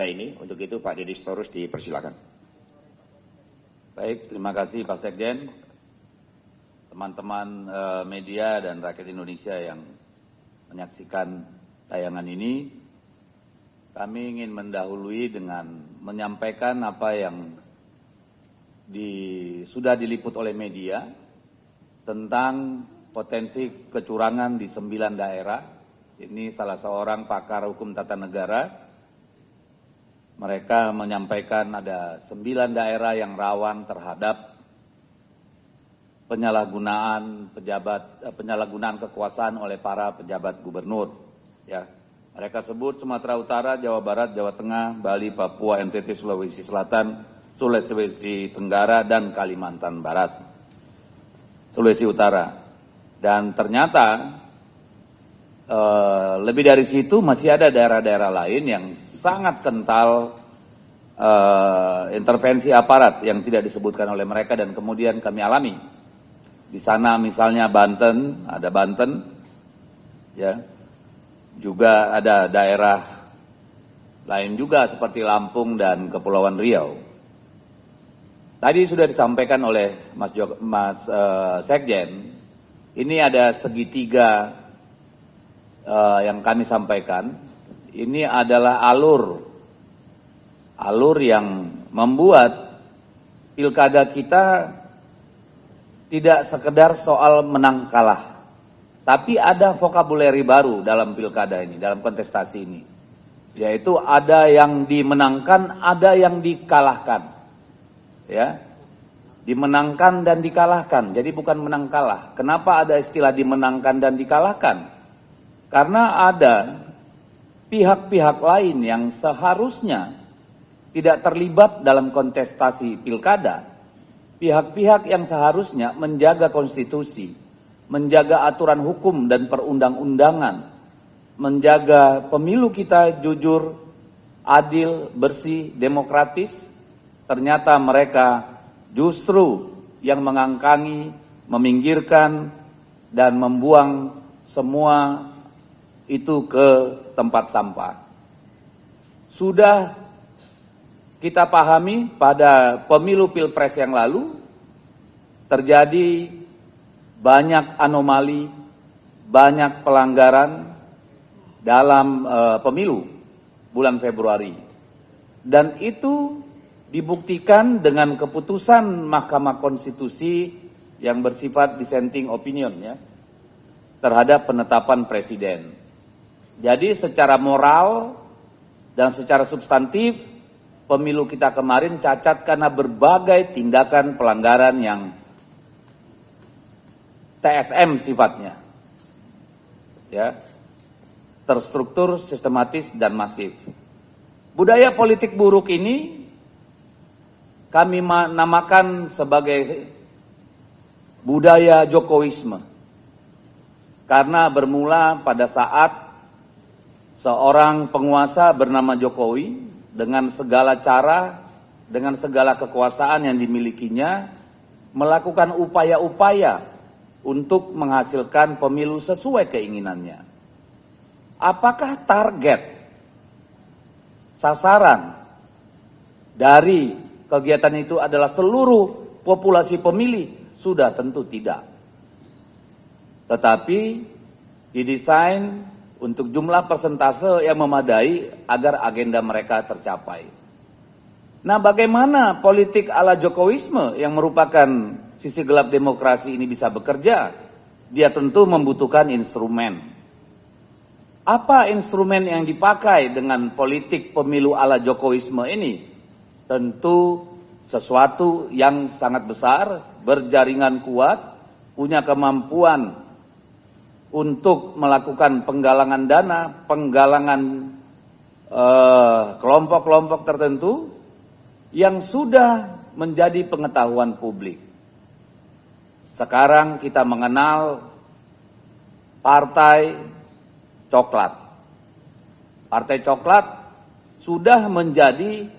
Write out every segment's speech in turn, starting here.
Ini untuk itu Pak Deddy Sitorus dipersilakan. Baik, terima kasih Pak Sekjen, teman-teman media dan rakyat Indonesia yang menyaksikan tayangan ini. Kami ingin mendahului dengan menyampaikan apa yang sudah diliput oleh media tentang potensi kecurangan di 9 daerah. Ini salah seorang pakar hukum tata negara. Mereka menyampaikan ada 9 daerah yang rawan terhadap penyalahgunaan kekuasaan oleh para pejabat gubernur. Ya, mereka sebut Sumatera Utara, Jawa Barat, Jawa Tengah, Bali, Papua, NTT, Sulawesi Selatan, Sulawesi Tenggara, dan Kalimantan Barat, Sulawesi Utara. Dan ternyata lebih dari situ masih ada daerah-daerah lain yang sangat kental intervensi aparat yang tidak disebutkan oleh mereka dan kemudian kami alami. Di sana misalnya Banten, ada Banten, ya, juga ada daerah lain juga seperti Lampung dan Kepulauan Riau. Tadi sudah disampaikan oleh Mas Sekjen, ini ada segitiga yang kami sampaikan. Ini adalah alur yang membuat pilkada kita tidak sekedar soal menang kalah, tapi ada vokabuleri baru dalam pilkada ini, dalam kontestasi ini, yaitu ada yang dimenangkan, ada yang dikalahkan, ya, dimenangkan dan dikalahkan. Jadi bukan menang kalah. Kenapa ada istilah dimenangkan dan dikalahkan? Karena ada pihak-pihak lain yang seharusnya tidak terlibat dalam kontestasi pilkada. Pihak-pihak yang seharusnya menjaga konstitusi, menjaga aturan hukum dan perundang-undangan, menjaga pemilu kita jujur, adil, bersih, demokratis. Ternyata mereka justru yang mengangkangi, meminggirkan, dan membuang semua itu ke tempat sampah. Sudah kita pahami pada pemilu pilpres yang lalu terjadi banyak anomali, banyak pelanggaran dalam pemilu bulan Februari. Dan itu dibuktikan dengan keputusan Mahkamah Konstitusi yang bersifat dissenting opinion, ya, terhadap penetapan presiden. Jadi secara moral dan secara substantif pemilu kita kemarin cacat karena berbagai tindakan pelanggaran yang TSM sifatnya, ya, terstruktur, sistematis, dan masif. Budaya politik buruk ini kami namakan sebagai budaya Jokowisme, karena bermula pada saat seorang penguasa bernama Jokowi dengan segala cara, dengan segala kekuasaan yang dimilikinya, melakukan upaya-upaya untuk menghasilkan pemilu sesuai keinginannya. Apakah target, sasaran dari kegiatan itu adalah seluruh populasi pemilih? Sudah tentu tidak. Tetapi didesain untuk jumlah persentase yang memadai agar agenda mereka tercapai. Nah, bagaimana politik ala Jokowisme yang merupakan sisi gelap demokrasi ini bisa bekerja? Dia tentu membutuhkan instrumen. Apa instrumen yang dipakai dengan politik pemilu ala Jokowisme ini? Tentu sesuatu yang sangat besar, berjaringan kuat, punya kemampuan untuk melakukan penggalangan dana, penggalangan kelompok-kelompok tertentu yang sudah menjadi pengetahuan publik. Sekarang kita mengenal Partai Coklat. Partai Coklat sudah menjadi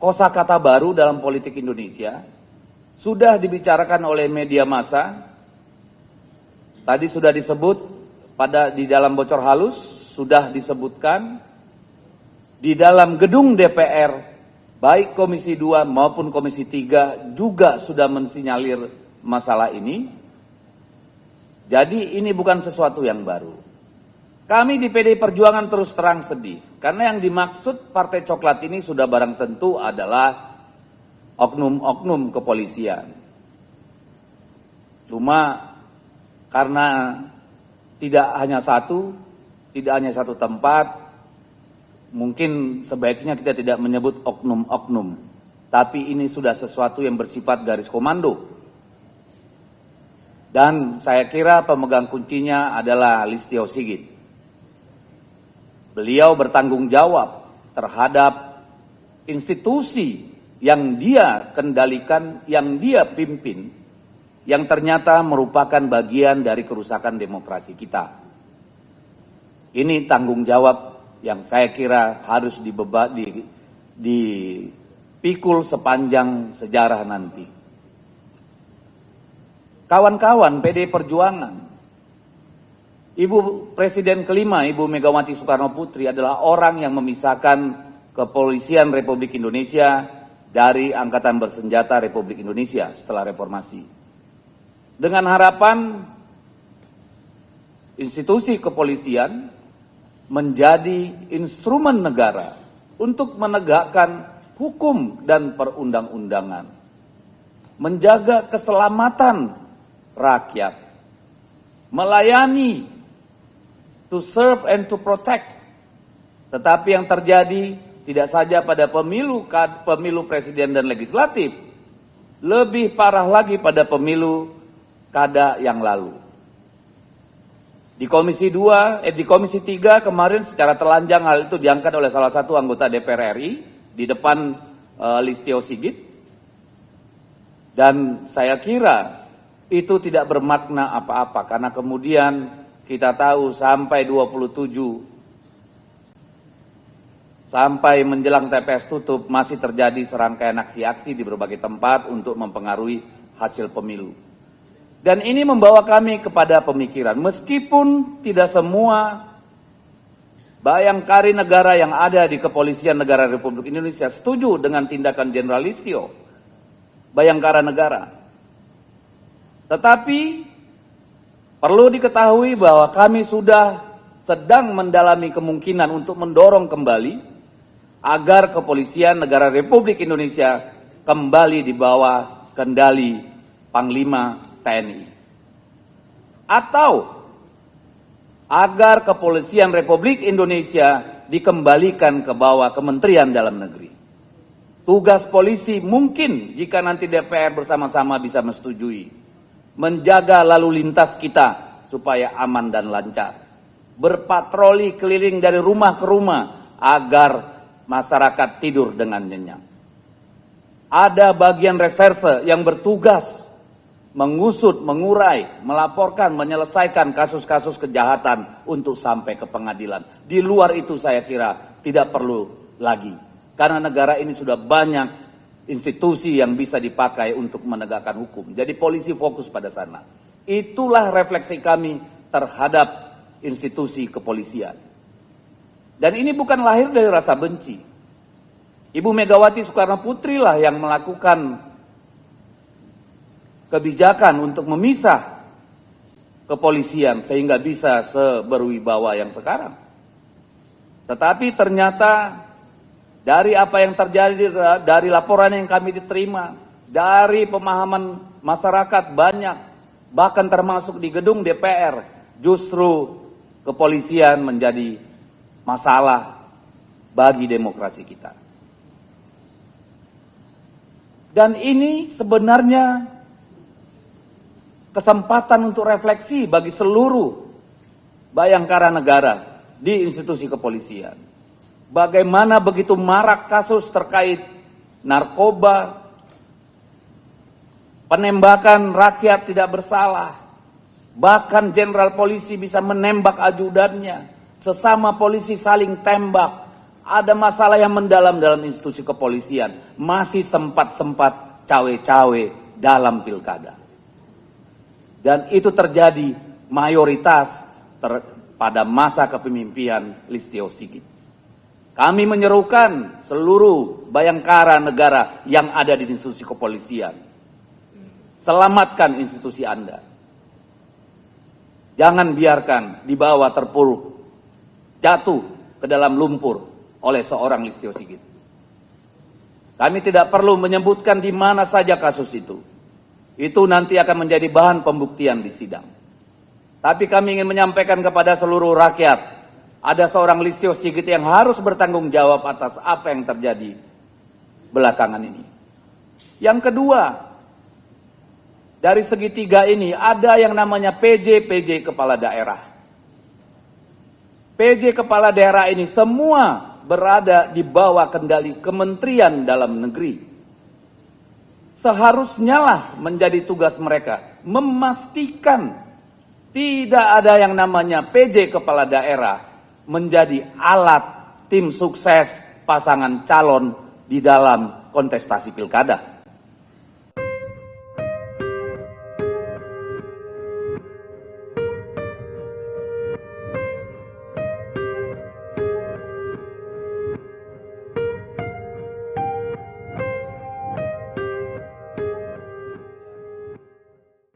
kosakata baru dalam politik Indonesia, sudah dibicarakan oleh media massa. Tadi sudah disebut di dalam bocor halus, sudah disebutkan di dalam gedung DPR, baik Komisi 2 maupun Komisi 3 juga sudah mensinyalir masalah ini. Jadi ini bukan sesuatu yang baru. Kami di PDI Perjuangan terus terang sedih, karena yang dimaksud Partai Coklat ini sudah barang tentu adalah oknum-oknum kepolisian. Cuma karena tidak hanya satu tempat, mungkin sebaiknya kita tidak menyebut oknum-oknum, tapi ini sudah sesuatu yang bersifat garis komando. Dan saya kira pemegang kuncinya adalah Listio Sigit. Beliau bertanggung jawab terhadap institusi yang dia kendalikan, yang dia pimpin, yang ternyata merupakan bagian dari kerusakan demokrasi kita. Ini tanggung jawab yang saya kira harus dipikul sepanjang sejarah nanti. Kawan-kawan PDI Perjuangan, Ibu Presiden kelima, Ibu Megawati Soekarno Putri adalah orang yang memisahkan Kepolisian Republik Indonesia dari Angkatan Bersenjata Republik Indonesia setelah reformasi. Dengan harapan institusi kepolisian menjadi instrumen negara untuk menegakkan hukum dan perundang-undangan, menjaga keselamatan rakyat, melayani, to serve and to protect. Tetapi yang terjadi tidak saja pada pemilu presiden dan legislatif, lebih parah lagi pada pemilu kada yang lalu. Di Komisi 3 kemarin secara telanjang hal itu diangkat oleh salah satu anggota DPR RI di depan Listio Sigit. Dan saya kira itu tidak bermakna apa-apa, karena kemudian kita tahu sampai 27 sampai menjelang TPS tutup masih terjadi serangkaian aksi-aksi di berbagai tempat untuk mempengaruhi hasil pemilu. Dan ini membawa kami kepada pemikiran, meskipun tidak semua bayangkari negara yang ada di Kepolisian Negara Republik Indonesia setuju dengan tindakan Jenderal Listio, Bayangkara Negara. Tetapi perlu diketahui bahwa kami sudah sedang mendalami kemungkinan untuk mendorong kembali agar Kepolisian Negara Republik Indonesia kembali di bawah kendali Panglima TNI. Atau agar Kepolisian Republik Indonesia dikembalikan ke bawah Kementerian Dalam Negeri. Tugas polisi mungkin jika nanti DPR bersama-sama bisa menyetujui, menjaga lalu lintas kita supaya aman dan lancar. Berpatroli keliling dari rumah ke rumah agar masyarakat tidur dengan nyenyak. Ada bagian reserse yang bertugas mengusut, mengurai, melaporkan, menyelesaikan kasus-kasus kejahatan untuk sampai ke pengadilan. Di luar itu saya kira tidak perlu lagi. Karena negara ini sudah banyak institusi yang bisa dipakai untuk menegakkan hukum. Jadi polisi fokus pada sana. Itulah refleksi kami terhadap institusi kepolisian. Dan ini bukan lahir dari rasa benci. Ibu Megawati Soekarno Putri lah yang melakukan kebijakan untuk memisah kepolisian sehingga bisa seberwibawa yang sekarang. Tetapi ternyata dari apa yang terjadi, dari laporan yang kami diterima, dari pemahaman masyarakat banyak, bahkan termasuk di gedung DPR, justru kepolisian menjadi masalah bagi demokrasi kita. Dan ini sebenarnya kesempatan untuk refleksi bagi seluruh bayangkara negara di institusi kepolisian. Bagaimana begitu marak kasus terkait narkoba, penembakan rakyat tidak bersalah, bahkan jenderal polisi bisa menembak ajudannya, sesama polisi saling tembak, ada masalah yang mendalam dalam institusi kepolisian, masih sempat-sempat cawe-cawe dalam pilkada. Dan itu terjadi mayoritas pada masa kepemimpinan Listio Sigit. Kami menyerukan seluruh bayangkara negara yang ada di institusi kepolisian. Selamatkan institusi Anda. Jangan biarkan dibawa terpuruk, jatuh ke dalam lumpur oleh seorang Listio Sigit. Kami tidak perlu menyebutkan di mana saja kasus itu. Itu nanti akan menjadi bahan pembuktian di sidang. Tapi kami ingin menyampaikan kepada seluruh rakyat, ada seorang Listio Sigit yang harus bertanggung jawab atas apa yang terjadi belakangan ini. Yang kedua, dari segitiga ini ada yang namanya PJ kepala daerah. PJ kepala daerah ini semua berada di bawah kendali Kementerian Dalam Negeri. Seharusnya lah menjadi tugas mereka memastikan tidak ada yang namanya PJ kepala daerah menjadi alat tim sukses pasangan calon di dalam kontestasi pilkada.